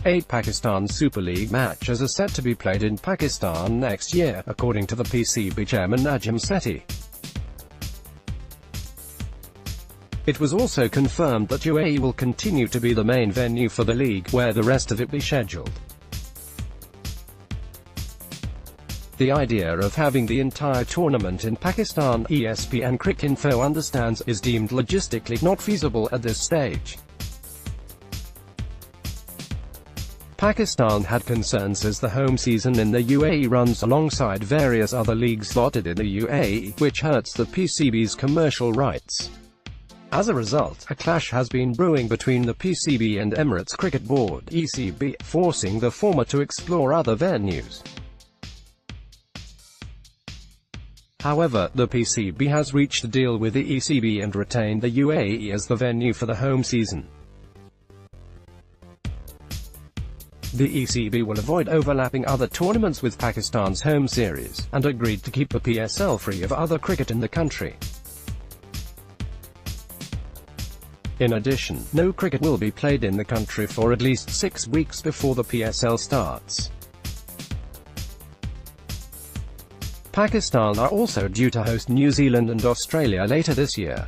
8 Pakistan Super League matches are set to be played in Pakistan next year, according to the PCB chairman Najim Sethi. It was also confirmed that UAE will continue to be the main venue for the league, where the rest of it be scheduled. The idea of having the entire tournament in Pakistan, ESPN Cricinfo understands, is deemed logistically not feasible at this stage. Pakistan had concerns as the home season in the UAE runs alongside various other leagues slotted in the UAE, which hurts the PCB's commercial rights. As a result, a clash has been brewing between the PCB and Emirates Cricket Board (ECB), forcing the former to explore other venues. However, the PCB has reached a deal with the ECB and retained the UAE as the venue for the home season. The ECB will avoid overlapping other tournaments with Pakistan's home series, and agreed to keep the PSL free of other cricket in the country. In addition, no cricket will be played in the country for at least 6 weeks before the PSL starts. Pakistan are also due to host New Zealand and Australia later this year.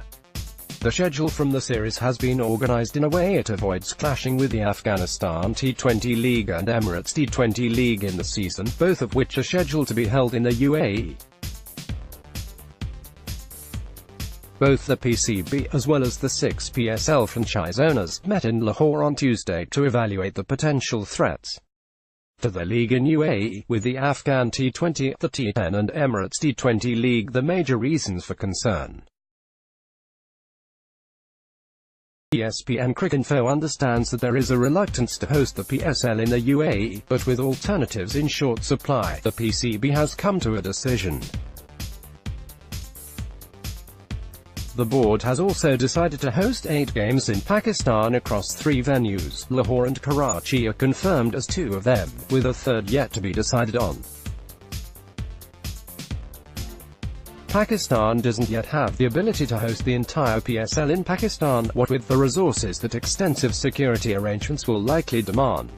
The schedule from the series has been organised in a way it avoids clashing with the Afghanistan T20 League and Emirates T20 League in the season, both of which are scheduled to be held in the UAE. Both the PCB, as well as the 6 PSL franchise owners, met in Lahore on Tuesday to evaluate the potential threats to the league in UAE, with the Afghan T20, the T10 and Emirates T20 League the major reasons for concern. ESPN Cricinfo understands that there is a reluctance to host the PSL in the UAE, but with alternatives in short supply, the PCB has come to a decision. The board has also decided to host 8 games in Pakistan across 3 venues. Lahore and Karachi are confirmed as 2 of them, with a third yet to be decided on. Pakistan doesn't yet have the ability to host the entire PSL in Pakistan, what with the resources that extensive security arrangements will likely demand.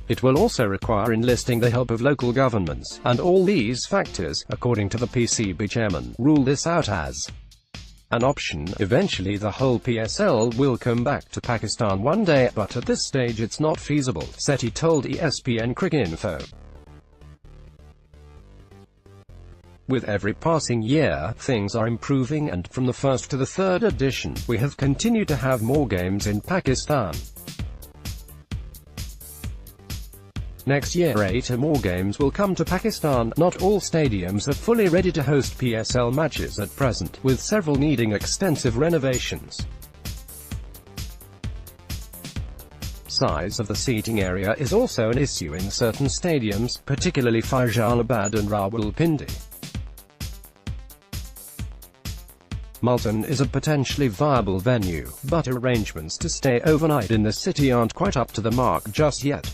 It will also require enlisting the help of local governments, and all these factors, according to the PCB chairman, rule this out as an option. Eventually the whole PSL will come back to Pakistan one day, but at this stage it's not feasible, Sethi told ESPN Cricinfo. With every passing year, things are improving and, from the first to the third edition, we have continued to have more games in Pakistan. Next year 8 or more games will come to Pakistan. Not all stadiums are fully ready to host PSL matches at present, with several needing extensive renovations. Size of the seating area is also an issue in certain stadiums, particularly Faisalabad and Rawalpindi. Multan is a potentially viable venue, but arrangements to stay overnight in the city aren't quite up to the mark just yet.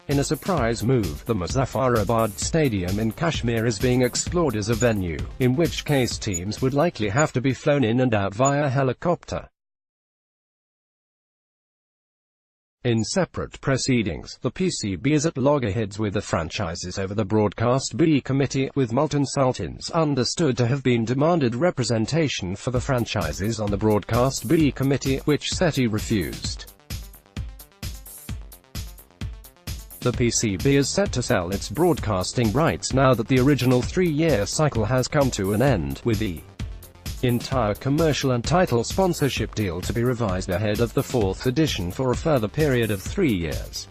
In a surprise move, the Muzaffarabad Stadium in Kashmir is being explored as a venue, in which case teams would likely have to be flown in and out via helicopter. In separate proceedings, the PCB is at loggerheads with the franchises over the Broadcast B Committee, with Multan Sultans understood to have been demanded representation for the franchises on the Broadcast B Committee, which Sethi refused. The PCB is set to sell its broadcasting rights now that the original 3-year cycle has come to an end, with the entire commercial and title sponsorship deal to be revised ahead of the 4th edition for a further period of 3 years.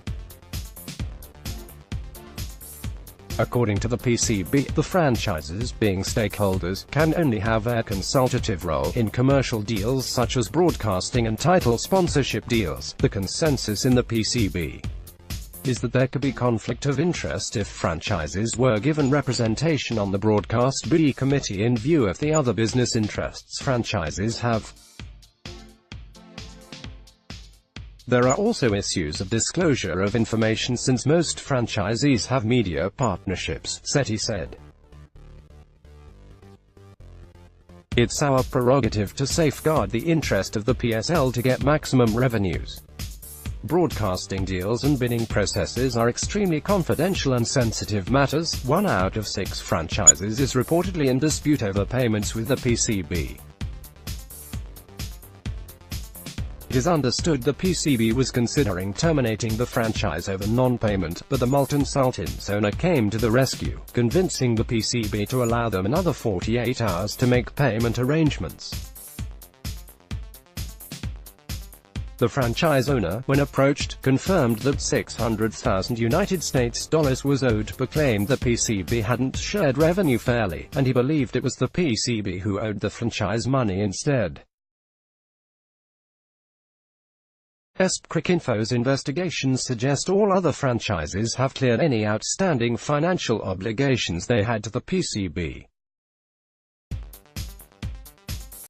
According to the PCB, the franchises, being stakeholders, can only have a consultative role in commercial deals such as broadcasting and title sponsorship deals. The consensus in the PCB is that there could be conflict of interest if franchises were given representation on the Broadcast B Committee in view of the other business interests franchises have. There are also issues of disclosure of information since most franchisees have media partnerships, Sethi said. It's our prerogative to safeguard the interest of the PSL to get maximum revenues. Broadcasting deals and bidding processes are extremely confidential and sensitive matters. 1 out of 6 franchises is reportedly in dispute over payments with the PCB. It is understood the PCB was considering terminating the franchise over non-payment, but the Molten Sultan's owner came to the rescue, convincing the PCB to allow them another 48 hours to make payment arrangements. The franchise owner, when approached, confirmed that $600,000 United States dollars was owed, but claimed the PCB hadn't shared revenue fairly, and he believed it was the PCB who owed the franchise money instead. Cricinfo's investigations suggest all other franchises have cleared any outstanding financial obligations they had to the PCB.